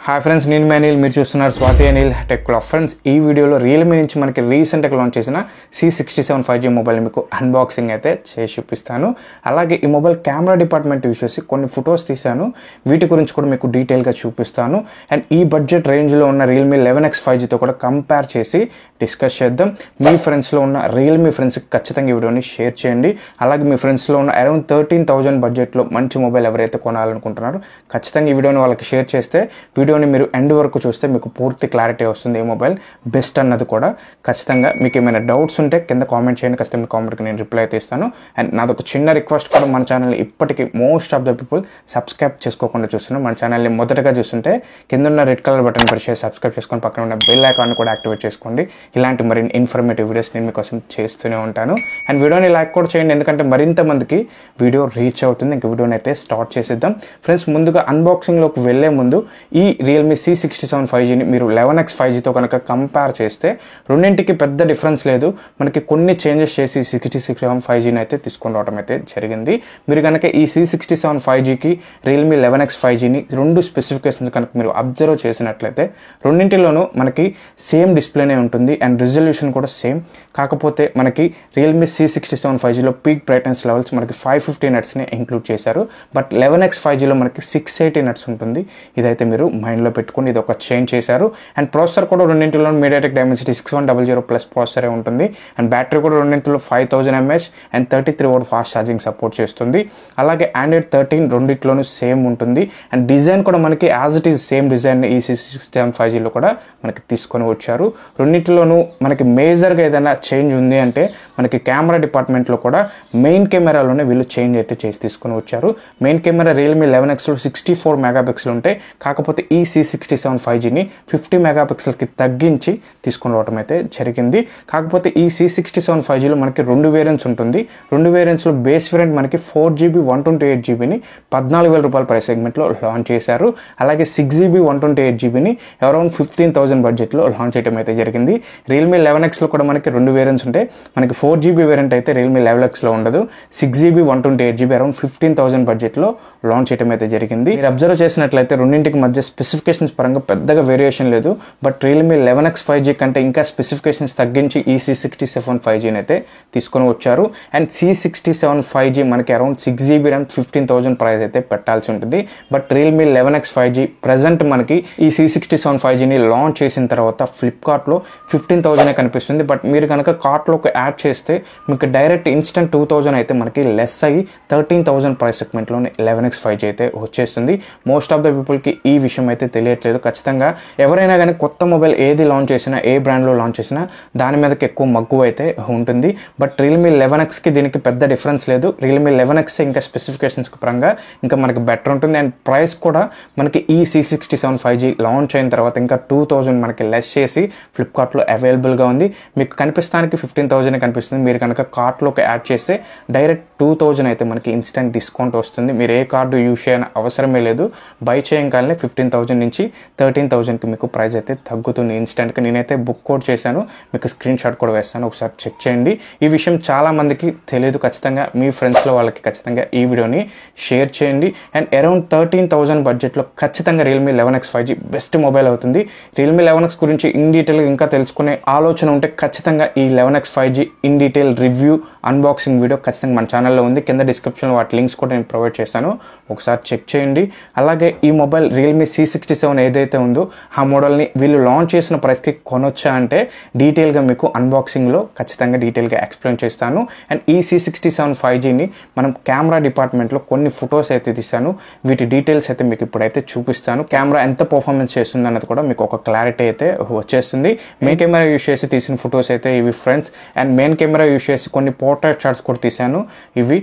Hi friends, నేను మీ అనిల్. మీరు చూస్తున్నారు Swathi Anil tech club. Friends, ఈ వీడియోలో రియల్మీ నుంచి మనకి రీసెంట్గా లాంచ్ చేసిన C67 5G మొబైల్ మీకు అన్బాక్సింగ్ అయితే చేసి చూపిస్తాను. అలాగే ఈ మొబైల్ కెమెరా డిపార్ట్మెంట్ యూస్ చేసి కొన్ని ఫొటోస్ తీశాను, వీటి గురించి కూడా మీకు డీటెయిల్గా చూపిస్తాను. అండ్ ఈ బడ్జెట్ రేంజ్లో ఉన్న రియల్మీ 11X 5Gతో కూడా కంపేర్ చేసి డిస్కస్ చేద్దాం. మీ ఫ్రెండ్స్లో ఉన్న రియల్మీ ఫ్రెండ్స్కి ఖచ్చితంగా ఈ వీడియోని షేర్ చేయండి. అలాగే మీ ఫ్రెండ్స్లో ఉన్న అరౌండ్ 13,000 బడ్జెట్లో మంచి మొబైల్ ఎవరైతే కొనాలనుకుంటున్నారో ఖచ్చితంగా ఈ వీడియోని వాళ్ళకి షేర్ చేస్తే వీడియోని మీరు ఎండ్ వరకు చూస్తే మీకు పూర్తి క్లారిటీ వస్తుంది ఏ మొబైల్ బెస్ట్ అన్నది కూడా. ఖచ్చితంగా మీకు ఏమైనా డౌట్స్ ఉంటే కింద కామెంట్ చేయండి, ఖచ్చితంగా మీ కామెంట్కి నేను రిప్లై అయితే ఇస్తాను. అండ్ నాది ఒక చిన్న రిక్వెస్ట్ కూడా, మన ఛానల్ని ఇప్పటికీ most of the people subscribe చేసుకోకుండా చూస్తున్నాను. మన ఛానల్ని మొదటగా చూస్తుంటే కింద ఉన్న రెడ్ కలర్ బటన్ ప్రెస్ చేసి సబ్స్క్రైబ్ చేసుకొని పక్కన ఉన్న బెల్ ఐకాన్ కూడా యాక్టివేట్ చేసుకోండి. ఇలాంటి మరిన్ని ఇన్ఫర్మేటివ్ వీడియోస్ నేను మీకోసం చేస్తూనే ఉంటాను. అండ్ వీడియోని లైక్ కూడా చేయండి, ఎందుకంటే మరింత మందికి వీడియో రీచ్ అవుతుంది. ఇంక వీడియోని అయితే స్టార్ట్ చేసేద్దాం. ఫ్రెండ్స్, ముందుగా అన్బాక్సింగ్లోకి వెళ్ళే ముందు ఈ రియల్మీ C67 5Gని మీరు 11X 5Gతో కనుక కంపేర్ చేస్తే రెండింటికి పెద్ద డిఫరెన్స్ లేదు. మనకి కొన్ని చేంజెస్ చేసి 67 5Gని అయితే తీసుకొని రావడం అయితే జరిగింది. మీరు కనుక ఈ C67 5Gకి రియల్మీ 11X 5Gని రెండు స్పెసిఫికేషన్స్ కనుక మీరు అబ్జర్వ్ చేసినట్లయితే రెండింటిలోనూ మనకి సేమ్ డిస్ప్లేనే ఉంటుంది అండ్ రిజల్యూషన్ కూడా సేమ్. కాకపోతే మనకి రియల్మీ C67 5Gలో పీక్ బ్రైట్నెస్ లెవెల్స్ మనకి 550 నట్స్ని ఇంక్లూడ్ చేశారు. బట్ 11X 5Gలో మనకి 680 నట్స్ ఉంటుంది. ఇదైతే మీరు మైండ్లో పెట్టుకుని ఇది ఒక చేంజ్ చేశారు. అండ్ ప్రాసెసర్ కూడా రెండింటిలో మీడియాటెక్ డైమెన్సిటీ 6100 ప్లస్ ప్రాసెసరే ఉంటుంది. అండ్ బ్యాటరీ కూడా రెండింటిలో 5000 mAh and 33W fast charging support చేస్తుంది. అలాగే Android 13 రెండింటిలోనూ సేమ్ ఉంటుంది. అండ్ డిజైన్ కూడా మనకి as it is same design ఈ C67 5Gలో కూడా మనకి తీసుకొని వచ్చారు. రెండింటిలోనూ మనకి మేజర్గా ఏదైనా చేంజ్ ఉంది అంటే మనకి కెమెరా డిపార్ట్మెంట్లో కూడా మెయిన్ కెమెరాలోనే వీళ్ళు చేంజ్ అయితే చేసి తీసుకొని వచ్చారు. మెయిన్ కెమెరా రియల్మీ 11Xలో 64 మెగాపిక్సెల్ ఉంటాయి. కాకపోతే ఈ C67 5Gని 50 మెగాపిక్సెల్కి తగ్గించి తీసుకొని రావడం అయితే జరిగింది. కాకపోతే ఈ C67 5Gలో మనకి రెండు వేరియంట్స్ ఉంటుంది. రెండు వేరియంట్స్లో బేస్ వేరియంట్ మనకి 4GB 128GBని 14,000 రూపాయల ప్రైస్ సెగ్మెంట్లో లాంచ్ చేశారు. అలాగే 6GB 128GBని అరౌండ్ 15,000 బడ్జెట్లో లాంచ్ చేయడం అయితే జరిగింది. రియల్మీ 11Xలో కూడా మనకి రెండు వేరియంట్స్ ఉంటాయి. మనకి 4GB వేరియంట్ అయితే రియల్మీ 11Xలో ఉండదు. 6GB 128GB అరౌండ్ 15,000 బడ్జెట్లో లాంచ్ చేయడం అయితే జరిగింది. మీరు అబ్జర్వ్ చేసినట్లయితే రెండింటికి మధ్య స్పెసిఫికేషన్స్ పరంగా పెద్దగా వేరియేషన్ లేదు. బట్ రియల్మీ 11X 5G కంటే ఇంకా స్పెసిఫికేషన్స్ తగ్గించి ఈ C67 5Gని అయితే తీసుకొని వచ్చారు. అండ్ C67 5G మనకి అరౌండ్ 6GB ర్యామ్ 15,000 ప్రైస్ అయితే పెట్టాల్సి ఉంటుంది. But Realme 11X 5G present మనకి ఈ C67 5Gని లాంచ్ చేసిన తర్వాత ఫ్లిప్కార్ట్లో 15,000 కనిపిస్తుంది. బట్ మీరు కనుక కార్ట్లోకి యాడ్ చేస్తే మీకు డైరెక్ట్ ఇన్స్టెంట్ 2,000 అయితే మనకి లెస్ అయ్యి 13,000 ప్రైస్ సెగ్మెంట్లోనే 11X 5G అయితే వచ్చేస్తుంది. మోస్ట్ ఆఫ్ ద పీపుల్కి ఈ విషయం అయితే తెలియట్లేదు. ఖచ్చితంగా ఎవరైనా కానీ కొత్త మొబైల్ ఏది లాంచ్ చేసినా, ఏ బ్రాండ్లో లాంచ్ చేసినా దాని మీదకి ఎక్కువ మగ్గువ అయితే ఉంటుంది. బట్ రియల్మీ 11Xకి దీనికి పెద్ద డిఫరెన్స్ లేదు. రియల్మీ 11X ఇంకా స్పెసిఫికేషన్స్ పరంగా ఇంకా మనకి బెటర్ ఉంటుంది. అండ్ ప్రైస్ కూడా మనకి ఈ C67 5G లాంచ్ అయిన తర్వాత ఇంకా 2,000 మనకి లెస్ చేసి ఫ్లిప్కార్ట్లో అవైలబుల్గా ఉంది. మీకు కనిపిస్తానికి 15,000 కనిపిస్తుంది. మీరు కనుక కార్ట్లోకి యాడ్ చేస్తే డైరెక్ట్ 2,000 అయితే మనకి ఇన్స్టెంట్ డిస్కౌంట్ వస్తుంది. మీరు ఏ కార్డు యూజ్ చేయని అవసరమే లేదు. బై చేయగానే 15,000 నుంచి 13,000కి మీకు ప్రైస్ అయితే తగ్గుతుంది ఇన్స్టెంట్గా. నేనైతే బుక్ కోడ్ చేశాను, మీకు స్క్రీన్ షాట్ కూడా వేస్తాను, ఒకసారి చెక్ చేయండి. ఈ విషయం చాలా మందికి తెలియదు. ఖచ్చితంగా మీ ఫ్రెండ్స్లో వాళ్ళకి ఖచ్చితంగా ఈ వీడియోని షేర్ చేయండి. అండ్ అరౌండ్ 13,000 బడ్జెట్లో ఖచ్చితంగా Realme 11X 5G best mobile అవుతుంది. రియల్మీ 11X గురించి ఇన్ డీటెయిల్గా ఇంకా తెలుసుకునే ఆలోచన ఉంటే ఖచ్చితంగా ఈ 11X 5G in detail review unboxing video ఖచ్చితంగా మన ఛానల్లో ఉంది. కింద డిస్క్రిప్షన్లో వాటి లింక్స్ కూడా నేను ప్రొవైడ్ చేస్తాను, ఒకసారి చెక్ చేయండి. అలాగే ఈ మొబైల్ రియల్మీ C67 ఏదైతే ఉందో ఆ మోడల్ని వీళ్ళు లాంచ్ చేసిన ప్రైస్కి కొనొచ్చా అంటే డీటెయిల్గా మీకు అన్బాక్సింగ్లో ఖచ్చితంగా డీటెయిల్గా ఎక్స్ప్లెయిన్ చేస్తాను. అండ్ ఈ C67 5Gని మనం కెమెరా డిపార్ట్మెంట్లో కొన్ని ఫొటోస్ అయితే తీసాను, వీటి డీటెయిల్స్ అయితే మీకు ఇప్పుడైతే చూపిస్తాను. కెమెరా ఎంత పర్ఫార్మెన్స్ చేస్తుంది అన్నది కూడా మీకు ఒక క్లారిటీ అయితే వచ్చేస్తుంది. మెయిన్ కెమెరా యూజ్ చేసి తీసిన ఫొటోస్ అయితే ఇవి friends. And main camera use చేసి కొన్ని పోర్ట్రేట్ షాట్స్ కూడా తీసాను ఇవి.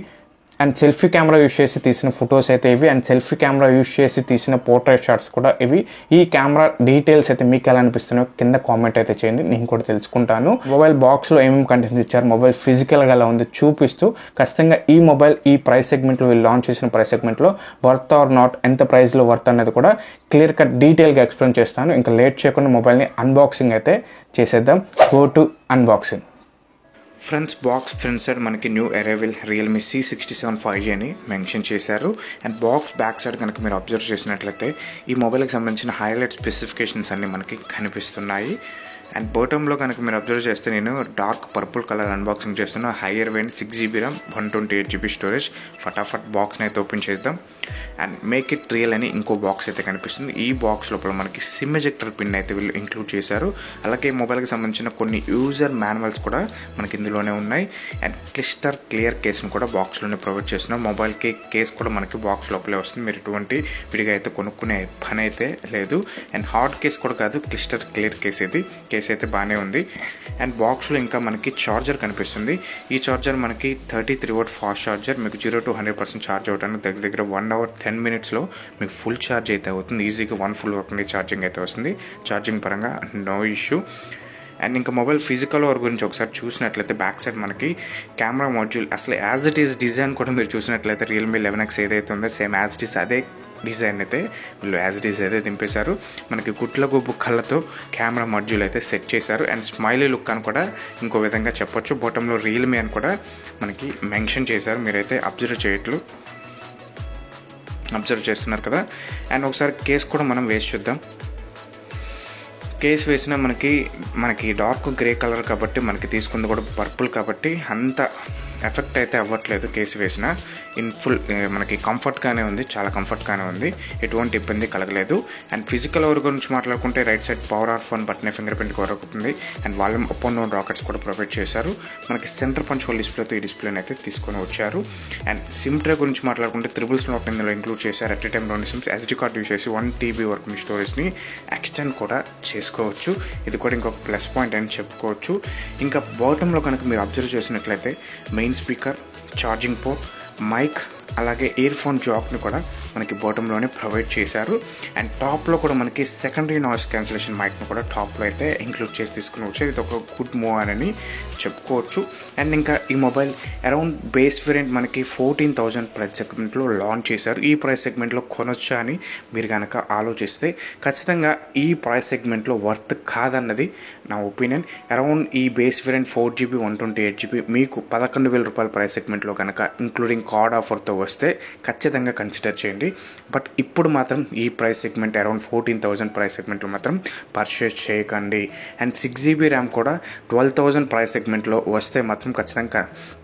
అండ్ సెల్ఫీ కెమెరా యూజ్ చేసి తీసిన ఫొటోస్ అయితే ఇవి. అండ్ సెల్ఫీ కెమెరా యూజ్ చేసి తీసిన పోర్ట్రేట్ షాట్స్ కూడా ఇవి. ఈ కెమెరా డీటెయిల్స్ అయితే మీకు ఎలా అనిపిస్తున్నాయో కింద కామెంట్ అయితే చేయండి, నేను కూడా తెలుసుకుంటాను. మొబైల్ బాక్స్లో ఏమేమి కంటెంట్స్ ఇచ్చారు, మొబైల్ ఫిజికల్గా ఎలా ఉంది చూపిస్తూ ఖచ్చితంగా ఈ మొబైల్ ఈ ప్రైస్ సెగ్మెంట్లో వీళ్ళు లాంచ్ చేసిన ప్రైస్ సెగ్మెంట్లో వర్త్ ఆర్ నాట్, ఎంత ప్రైస్లో వర్త్ అనేది కూడా క్లియర్ కట్ డీటెయిల్గా ఎక్స్ప్లెయిన్ చేస్తాను. ఇంకా లేట్ చేయకుండా మొబైల్ని అన్బాక్సింగ్ అయితే చేసేద్దాం. Go to unboxing. Front side మనకి new arrival Realme C67 5G అని మెన్షన్ చేశారు. అండ్ బ్యాక్ సైడ్ కనుక మీరు అబ్జర్వ్ చేసినట్లయితే ఈ మొబైల్కి సంబంధించిన హైలైట్ స్పెసిఫికేషన్స్ అన్నీ మనకి కనిపిస్తున్నాయి. అండ్ బాటంలో కనుక మీరు అబ్జర్వ్ చేస్తే నేను డార్క్ పర్పుల్ కలర్ అన్బాక్సింగ్ చేస్తున్నా. Higher variant 6GB RAM 128GB storage. ఫటాఫట్ బాక్స్ని అయితే ఓపెన్ చేద్దాం. అండ్ మేక్ ఇట్ రియల్ అని ఇంకో బాక్స్ అయితే కనిపిస్తుంది. ఈ బాక్స్ లోపల మనకి సిమ్ ఎజెక్టర్ పిన్ అయితే వీళ్ళు ఇంక్లూడ్ చేశారు. అలాగే మొబైల్కి సంబంధించిన కొన్ని యూజర్ మాన్యువల్స్ కూడా మనకి ఇందులోనే ఉన్నాయి. అండ్ క్లియర్ కేస్ని కూడా బాక్స్లోనే ప్రొవైడ్ చేస్తున్నాం. మొబైల్కి కేస్ కూడా మనకి బాక్స్ లోపలే వస్తుంది. మీరు ఎటువంటి విడిగా అయితే కొనుక్కునే పని అయితే లేదు. అండ్ హార్డ్ కేస్ కూడా కాదు, క్లియర్ కేస్ ఇది. కేస్ అయితే బాగానే ఉంది. అండ్ బాక్స్లో ఇంకా మనకి చార్జర్ కనిపిస్తుంది. ఈ చార్జర్ మనకి 33W ఫాస్ట్ చార్జర్. మీకు 0 to 100% ఛార్జ్ అవడానికి దగ్గర 1 hour 10 minutesలో మీకు ఫుల్ ఛార్జ్ అయితే అవుతుంది. ఈజీగా 1 full ఛార్జింగ్ అయితే వస్తుంది. ఛార్జింగ్ పరంగా నో ఇష్యూ. అండ్ ఇంకా మొబైల్ ఫిజికల్ వర్క్ గురించి ఒకసారి చూసినట్లయితే బ్యాక్ సైడ్ మనకి కెమెరా మాడ్యూల్ అసలు యాజ్ ఇట్ ఈస్ డిజైన్ కూడా మీరు చూసినట్లయితే రియల్మీ 11X ఏదైతే ఉందో సేమ్ యాజ్ ఇట్ ఈస్ అదే డిజైన్ అయితే వీళ్ళు యాజ్ ఇట్ ఈస్ అయితే దింపేశారు. మనకి గుట్ల గుబ్బు కళ్ళతో కెమెరా మాడ్యూల్ అయితే సెట్ చేశారు. అండ్ స్మైలీ లుక్ అని కూడా ఇంకో విధంగా చెప్పొచ్చు. బాటంలో రియల్మీ అని కూడా మనకి మెన్షన్ చేశారు. మీరైతే అబ్జర్వ్ చేస్తున్నారు కదా. అండ్ ఒకసారి కేస్ కూడా మనం వేసి చూద్దాం. కేస్ వేసినా మనకి డార్క్ గ్రే కలర్ కాబట్టి మనకి తీసుకుంది కూడా పర్పుల్ కాబట్టి అంత ఎఫెక్ట్ అయితే అవ్వట్లేదు. కేసు వేసినా ఫుల్ మనకి కంఫర్ట్గానే ఉంది, చాలా కంఫర్ట్గానే ఉంది, ఎటువంటి ఇబ్బంది కలగలేదు. అండ్ ఫిజికల్ వర్క్ గురించి మాట్లాడుకుంటే right side power off on button fingerprint cover అవుతుంది. And volume up and down rockets కూడా ప్రొవైడ్ చేశారు. మనకి సెంటర్ పంచ్ హోల్ డిస్ప్లేతో ఈ డిస్ప్లేని అయితే తీసుకొని వచ్చారు. అండ్ సిమ్ ట్రే గురించి మాట్లాడుకుంటే 3 స్లాట్ ఇందులో ఇంక్లూడ్ చేశారు. At a time 2 sims SD card use చేసి 1TB వరకు మీ స్టోరేజ్ని ఎక్స్టెండ్ కూడా చేసుకోవచ్చు. ఇది కూడా ఇంకొక ప్లస్ పాయింట్ అని చెప్పుకోవచ్చు. ఇంకా బాటంలో కనుక మీరు అబ్జర్వ్ చేసినట్లయితే main speaker, charging port, mic, అలాగే ఇయర్ ఫోన్ జాక్ని కూడా మనకి బాటంలోనే ప్రొవైడ్ చేశారు. అండ్ టాప్లో కూడా మనకి సెకండరీ నాయిస్ క్యాన్సిలేషన్ మైక్ను కూడా టాప్లో అయితే ఇంక్లూడ్ చేసి తీసుకుని వచ్చారు. ఇది ఒక గుడ్ మూవ్ అని చెప్పుకోవచ్చు. అండ్ ఇంకా ఈ మొబైల్ అరౌండ్ బేస్ వేరియంట్ మనకి 14,000 ప్రైస్ సెగ్మెంట్లో లాంచ్ చేశారు. ఈ ప్రైస్ సెగ్మెంట్లో కొనొచ్చా అని మీరు కనుక ఆలోచిస్తే ఖచ్చితంగా ఈ ప్రైస్ సెగ్మెంట్లో వర్త్ కాదన్నది నా ఒపీనియన్. అరౌండ్ ఈ బేస్ వేరియంట్ 4GB 128GB మీకు 11,000 రూపాయల ప్రైస్ సెగ్మెంట్లో కనుక ఇంక్లూడింగ్ కార్డ్ ఆఫర్తో వస్తే ఖచ్చితంగా కన్సిడర్ చేయండి. బట్ ఇప్పుడు మాత్రం ఈ ప్రైస్ సెగ్మెంట్ అరౌండ్ 14,000 ప్రైస్ సెగ్మెంట్లో మాత్రం పర్చేస్ చేయకండి. అండ్ 6GB RAM కూడా 12,000 ప్రైస్ సెగ్మెంట్లో వస్తే మాత్రం ఖచ్చితంగా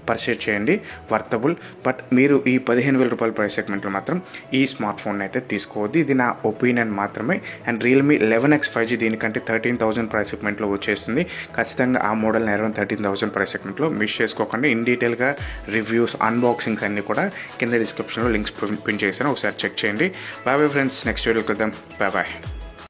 పర్చేస్ చేయండి, వర్తబుల్. బట్ మీరు ఈ 15,000 రూపాయల ప్రైస్ సెగ్మెంట్లో మాత్రం ఈ స్మార్ట్ ఫోన్ అయితే తీసుకోవద్దు. ఇది నా ఒపీనియన్ మాత్రమే. అండ్ రియల్మీ 11X 5G దీనికంటే 13,000 ప్రైస్ సెగ్మెంట్లో వచ్చేస్తుంది. ఖచ్చితంగా ఆ మోడల్ని అరౌండ్ 13,000 ప్రైస్ సెగ్మెంట్లో మిస్ చేసుకోకండి. ఇన్ డీటెయిల్గా రివ్యూస్, అన్బాక్సింగ్స్ అన్నీ కూడా కింద డిస్క్రిప్షన్లో లింక్స్ పిన్ చేశాను, ఒకసారి చెక్ చేయండి. బాయ్ ఫ్రెండ్స్, నెక్స్ట్ వీడియోకి వద్దాం. బాయ్.